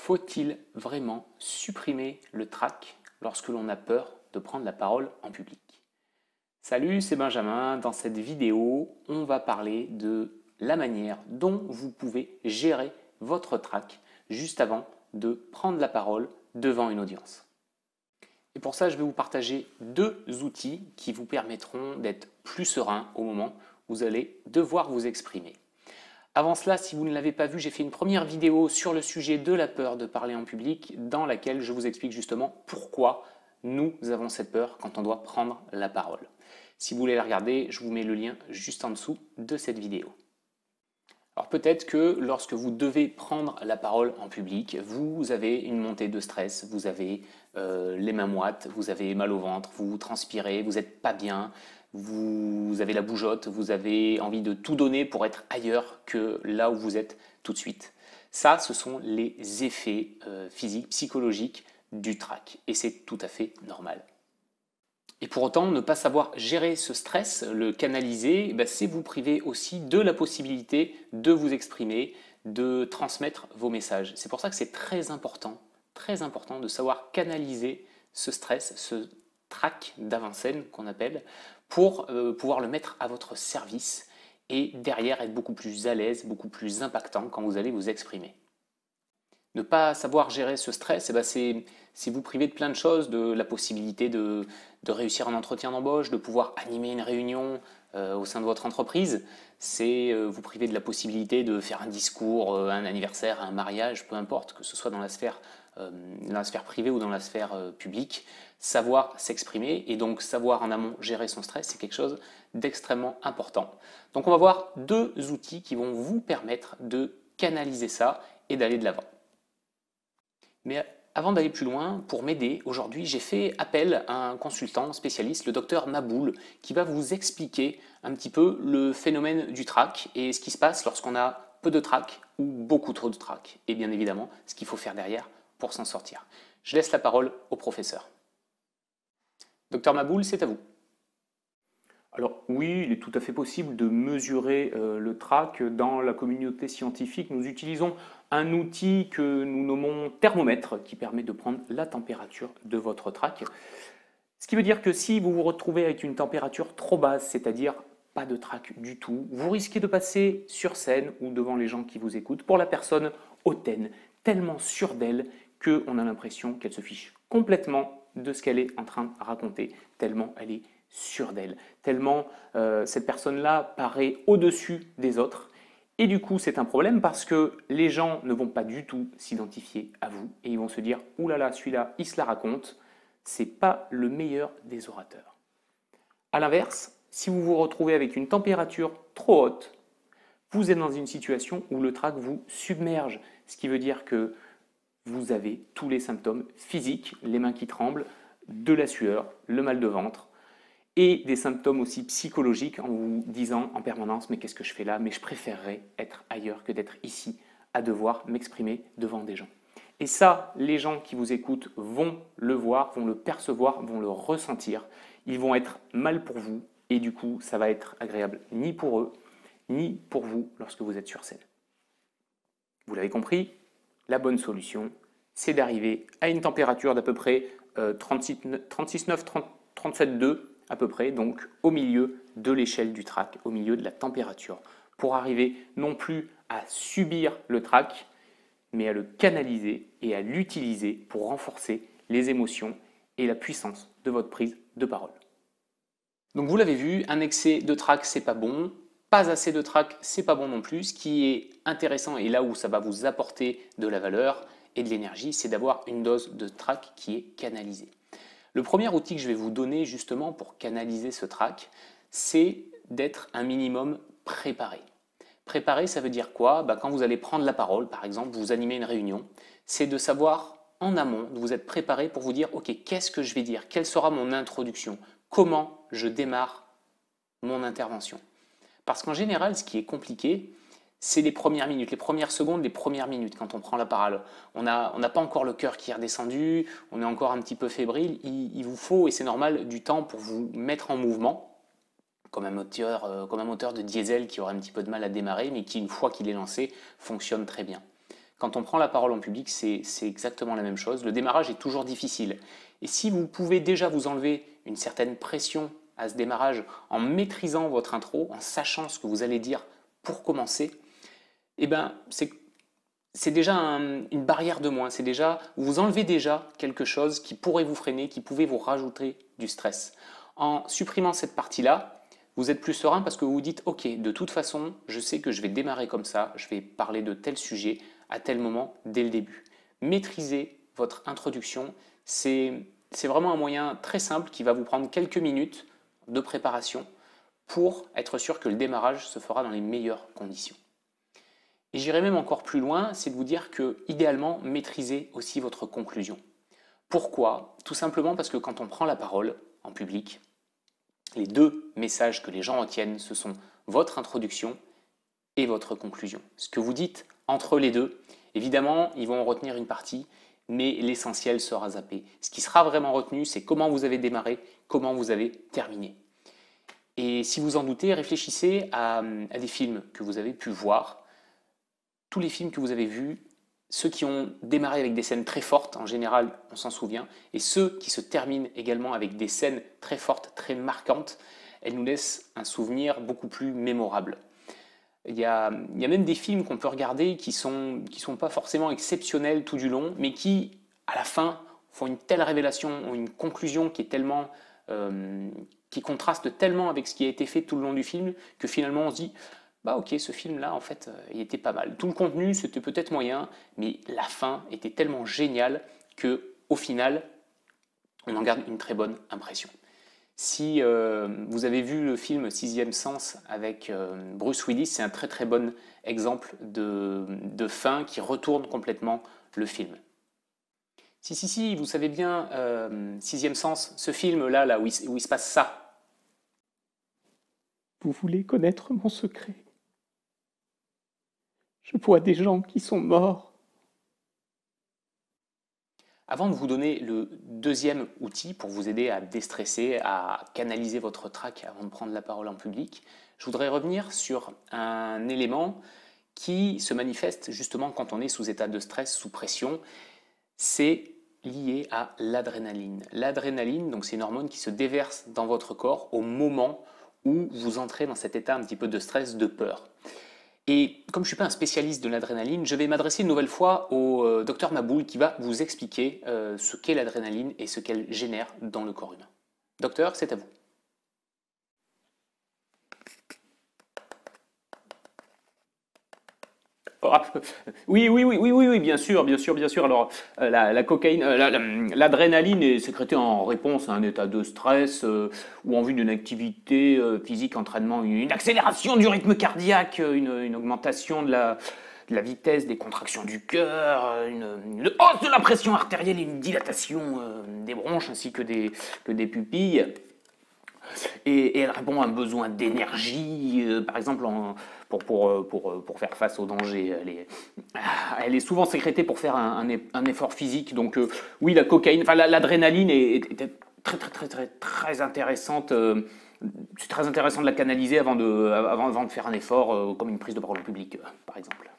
Faut-il vraiment supprimer le trac lorsque l'on a peur de prendre la parole en public? Salut, c'est Benjamin. Dans cette vidéo, on va parler de la manière dont vous pouvez gérer votre trac juste avant de prendre la parole devant une audience. Et pour ça, je vais vous partager deux outils qui vous permettront d'être plus serein au moment où vous allez devoir vous exprimer. Avant cela, si vous ne l'avez pas vu, j'ai fait une première vidéo sur le sujet de la peur de parler en public dans laquelle je vous explique justement pourquoi nous avons cette peur quand on doit prendre la parole. Si vous voulez la regarder, je vous mets le lien juste en dessous de cette vidéo. Alors peut-être que lorsque vous devez prendre la parole en public, vous avez une montée de stress, vous avez les mains moites, vous avez mal au ventre, vous transpirez, vous n'êtes pas bien, vous avez la bougeotte, vous avez envie de tout donner pour être ailleurs que là où vous êtes tout de suite. Ça, ce sont les effets physiques, psychologiques du trac et c'est tout à fait normal. Et pour autant, ne pas savoir gérer ce stress, le canaliser, c'est vous priver aussi de la possibilité de vous exprimer, de transmettre vos messages. C'est pour ça que c'est très important de savoir canaliser ce stress, ce trac d'avant-scène qu'on appelle, pour pouvoir le mettre à votre service et derrière être beaucoup plus à l'aise, beaucoup plus impactant quand vous allez vous exprimer. Ne pas savoir gérer ce stress, c'est vous priver de plein de choses, de la possibilité de réussir un entretien d'embauche, de pouvoir animer une réunion au sein de votre entreprise. C'est vous priver de la possibilité de faire un discours, un anniversaire, un mariage, peu importe, que ce soit dans la sphère privée ou dans la sphère publique. Savoir s'exprimer et donc savoir en amont gérer son stress, c'est quelque chose d'extrêmement important. Donc on va voir deux outils qui vont vous permettre de canaliser ça et d'aller de l'avant. Mais avant d'aller plus loin, pour m'aider, aujourd'hui, j'ai fait appel à un consultant spécialiste, le docteur Maboul, qui va vous expliquer un petit peu le phénomène du trac et ce qui se passe lorsqu'on a peu de trac ou beaucoup trop de trac. Et bien évidemment, ce qu'il faut faire derrière pour s'en sortir. Je laisse la parole au professeur. Docteur Maboul, c'est à vous. Alors oui, il est tout à fait possible de mesurer le trac. Dans la communauté scientifique, nous utilisons un outil que nous nommons thermomètre qui permet de prendre la température de votre trac. Ce qui veut dire que si vous vous retrouvez avec une température trop basse, c'est-à-dire pas de trac du tout, vous risquez de passer sur scène ou devant les gens qui vous écoutent pour la personne hautaine, tellement sûre d'elle qu'on a l'impression qu'elle se fiche complètement de ce qu'elle est en train de raconter, tellement elle est sûre d'elle, tellement cette personne-là paraît au-dessus des autres. Et du coup, c'est un problème parce que les gens ne vont pas du tout s'identifier à vous et ils vont se dire « Ouh là là, celui-là, il se la raconte », c'est pas le meilleur des orateurs. A l'inverse, si vous vous retrouvez avec une température trop haute, vous êtes dans une situation où le trac vous submerge, ce qui veut dire que vous avez tous les symptômes physiques, les mains qui tremblent, de la sueur, le mal de ventre, et des symptômes aussi psychologiques en vous disant en permanence « mais qu'est-ce que je fais là? Mais je préférerais être ailleurs que d'être ici, à devoir m'exprimer devant des gens. » Et ça, les gens qui vous écoutent vont le voir, vont le percevoir, vont le ressentir. Ils vont être mal pour vous et du coup, ça va être agréable ni pour eux, ni pour vous lorsque vous êtes sur scène. Vous l'avez compris, la bonne solution, c'est d'arriver à une température d'à peu près 36,9, 37,2 à peu près, donc au milieu de l'échelle du trac, au milieu de la température, pour arriver non plus à subir le trac, mais à le canaliser et à l'utiliser pour renforcer les émotions et la puissance de votre prise de parole. Donc vous l'avez vu, un excès de trac, c'est pas bon. Pas assez de trac, c'est pas bon non plus. Ce qui est intéressant et là où ça va vous apporter de la valeur et de l'énergie, c'est d'avoir une dose de trac qui est canalisée. Le premier outil que je vais vous donner justement pour canaliser ce trac, c'est d'être un minimum préparé. Préparé, ça veut dire quoi? Quand vous allez prendre la parole, par exemple, vous animez une réunion, c'est de savoir en amont, de vous être préparé pour vous dire « Ok, qu'est-ce que je vais dire? Quelle sera mon introduction? Comment je démarre mon intervention ?» Parce qu'en général, ce qui est compliqué, c'est les premières minutes, les premières secondes, les premières minutes quand on prend la parole. On n'a pas encore le cœur qui est redescendu, on est encore un petit peu fébrile. Il vous faut, et c'est normal, du temps pour vous mettre en mouvement, comme un moteur de diesel qui aurait un petit peu de mal à démarrer, mais qui, une fois qu'il est lancé, fonctionne très bien. Quand on prend la parole en public, c'est exactement la même chose. Le démarrage est toujours difficile. Et si vous pouvez déjà vous enlever une certaine pression à ce démarrage en maîtrisant votre intro, en sachant ce que vous allez dire pour commencer, eh ben, c'est déjà une barrière de moins. Vous enlevez déjà quelque chose qui pourrait vous freiner, qui pouvait vous rajouter du stress. En supprimant cette partie-là, vous êtes plus serein parce que vous vous dites « Ok, de toute façon, je sais que je vais démarrer comme ça, je vais parler de tel sujet à tel moment dès le début. » Maîtriser votre introduction, c'est vraiment un moyen très simple qui va vous prendre quelques minutes de préparation pour être sûr que le démarrage se fera dans les meilleures conditions. Et j'irai même encore plus loin, c'est de vous dire que, idéalement, maîtrisez aussi votre conclusion. Pourquoi? Tout simplement parce que quand on prend la parole en public, les deux messages que les gens retiennent, ce sont votre introduction et votre conclusion. Ce que vous dites entre les deux, évidemment, ils vont en retenir une partie, mais l'essentiel sera zappé. Ce qui sera vraiment retenu, c'est comment vous avez démarré, comment vous avez terminé. Et si vous en doutez, réfléchissez à des films que vous avez pu voir. Tous les films que vous avez vus, ceux qui ont démarré avec des scènes très fortes, en général, on s'en souvient, et ceux qui se terminent également avec des scènes très fortes, très marquantes, elles nous laissent un souvenir beaucoup plus mémorable. Il y a même des films qu'on peut regarder qui sont pas forcément exceptionnels tout du long, mais qui, à la fin, font une telle révélation, ont une conclusion qui est tellement, qui contraste tellement avec ce qui a été fait tout le long du film, que finalement on se dit bah ok, ce film-là, en fait, il était pas mal. Tout le contenu, c'était peut-être moyen, mais la fin était tellement géniale que, au final, on en garde une très bonne impression. Si vous avez vu le film Sixième Sens avec Bruce Willis, c'est un très très bon exemple de fin qui retourne complètement le film. Si, vous savez bien, Sixième Sens, ce film-là, où il se passe ça. Vous voulez connaître mon secret? Je vois des gens qui sont morts. Avant de vous donner le deuxième outil pour vous aider à déstresser, à canaliser votre trac avant de prendre la parole en public, je voudrais revenir sur un élément qui se manifeste justement quand on est sous état de stress, sous pression. C'est lié à l'adrénaline. L'adrénaline, donc c'est une hormone qui se déverse dans votre corps au moment où vous entrez dans cet état un petit peu de stress, de peur. Et comme je ne suis pas un spécialiste de l'adrénaline, je vais m'adresser une nouvelle fois au docteur Maboul qui va vous expliquer ce qu'est l'adrénaline et ce qu'elle génère dans le corps humain. Docteur, c'est à vous. Oui, bien sûr. Alors, la cocaïne, l'adrénaline est sécrétée en réponse à un état de stress ou en vue d'une activité physique, entraînement, une accélération du rythme cardiaque, une augmentation de la vitesse des contractions du cœur, une hausse de la pression artérielle et une dilatation des bronches ainsi que des pupilles. Et elle répond à un besoin d'énergie, par exemple pour faire face au danger. Elle est souvent sécrétée pour faire un effort physique. Donc oui, la cocaïne, enfin l'adrénaline est très intéressante. C'est très intéressant de la canaliser avant de faire un effort, comme une prise de parole en public, par exemple.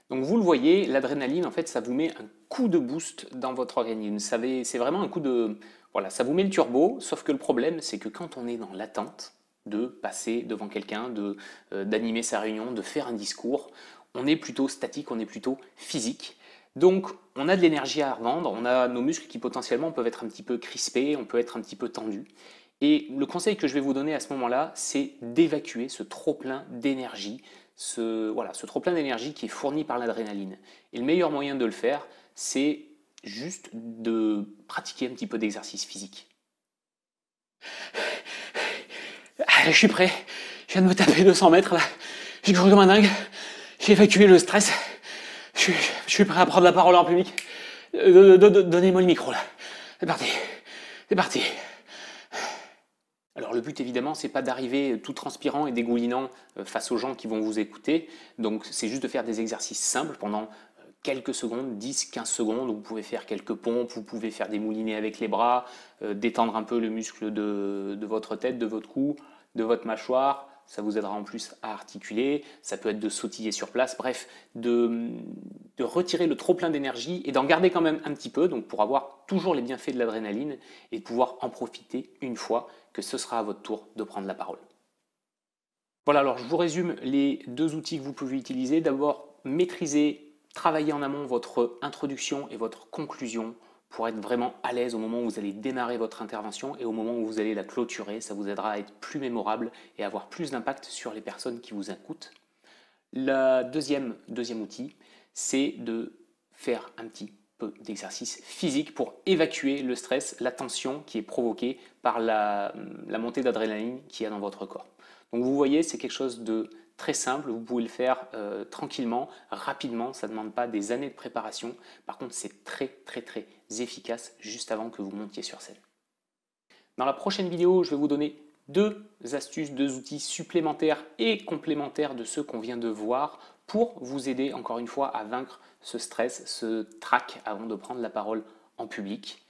Donc vous le voyez, l'adrénaline, en fait, ça vous met un coup de boost dans votre organisme. C'est vraiment un coup de... Voilà, ça vous met le turbo, sauf que le problème, c'est que quand on est dans l'attente de passer devant quelqu'un, d'animer sa réunion, de faire un discours, on est plutôt statique, on est plutôt physique. Donc on a de l'énergie à revendre, on a nos muscles qui potentiellement peuvent être un petit peu crispés, on peut être un petit peu tendu. Et le conseil que je vais vous donner à ce moment-là, c'est d'évacuer ce trop-plein d'énergie, ce trop-plein d'énergie qui est fourni par l'adrénaline. Et le meilleur moyen de le faire, c'est juste de pratiquer un petit peu d'exercice physique. Allez, je suis prêt, je viens de me taper 200 mètres là, j'ai couru comme un dingue, j'ai évacué le stress, je suis prêt à prendre la parole en public. Donnez-moi le micro là, c'est parti. Alors le but évidemment c'est pas d'arriver tout transpirant et dégoulinant face aux gens qui vont vous écouter, donc c'est juste de faire des exercices simples pendant quelques secondes, 10-15 secondes, où vous pouvez faire quelques pompes, vous pouvez faire des moulinets avec les bras, détendre un peu le muscle de votre tête, de votre cou, de votre mâchoire, ça vous aidera en plus à articuler, ça peut être de sautiller sur place, bref, de retirer le trop plein d'énergie et d'en garder quand même un petit peu, donc pour avoir toujours les bienfaits de l'adrénaline et pouvoir en profiter une fois que ce sera à votre tour de prendre la parole. Voilà, alors je vous résume les deux outils que vous pouvez utiliser. D'abord, maîtriser, travailler en amont votre introduction et votre conclusion pour être vraiment à l'aise au moment où vous allez démarrer votre intervention et au moment où vous allez la clôturer. Ça vous aidera à être plus mémorable et avoir plus d'impact sur les personnes qui vous écoutent. Le deuxième outil, c'est de faire un petit peu d'exercice physique pour évacuer le stress, la tension qui est provoquée par la montée d'adrénaline qu'il y a dans votre corps. Donc vous voyez, c'est quelque chose de très simple, vous pouvez le faire tranquillement, rapidement, ça ne demande pas des années de préparation. Par contre, c'est très efficace juste avant que vous montiez sur scène. Dans la prochaine vidéo, je vais vous donner deux astuces, deux outils supplémentaires et complémentaires de ceux qu'on vient de voir pour vous aider encore une fois à vaincre ce stress, ce trac avant de prendre la parole en public.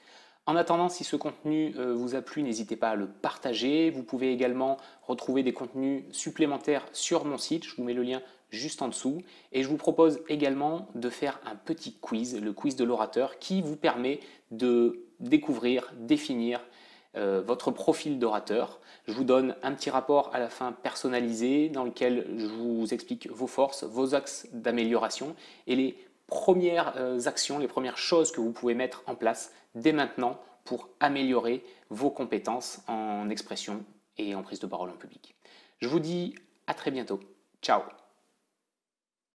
En attendant, si ce contenu vous a plu, n'hésitez pas à le partager. Vous pouvez également retrouver des contenus supplémentaires sur mon site. Je vous mets le lien juste en dessous. Et je vous propose également de faire un petit quiz, le quiz de l'orateur, qui vous permet de découvrir, définir votre profil d'orateur. Je vous donne un petit rapport à la fin personnalisé dans lequel je vous explique vos forces, vos axes d'amélioration et les premières actions, les premières choses que vous pouvez mettre en place dès maintenant pour améliorer vos compétences en expression et en prise de parole en public. Je vous dis à très bientôt. Ciao!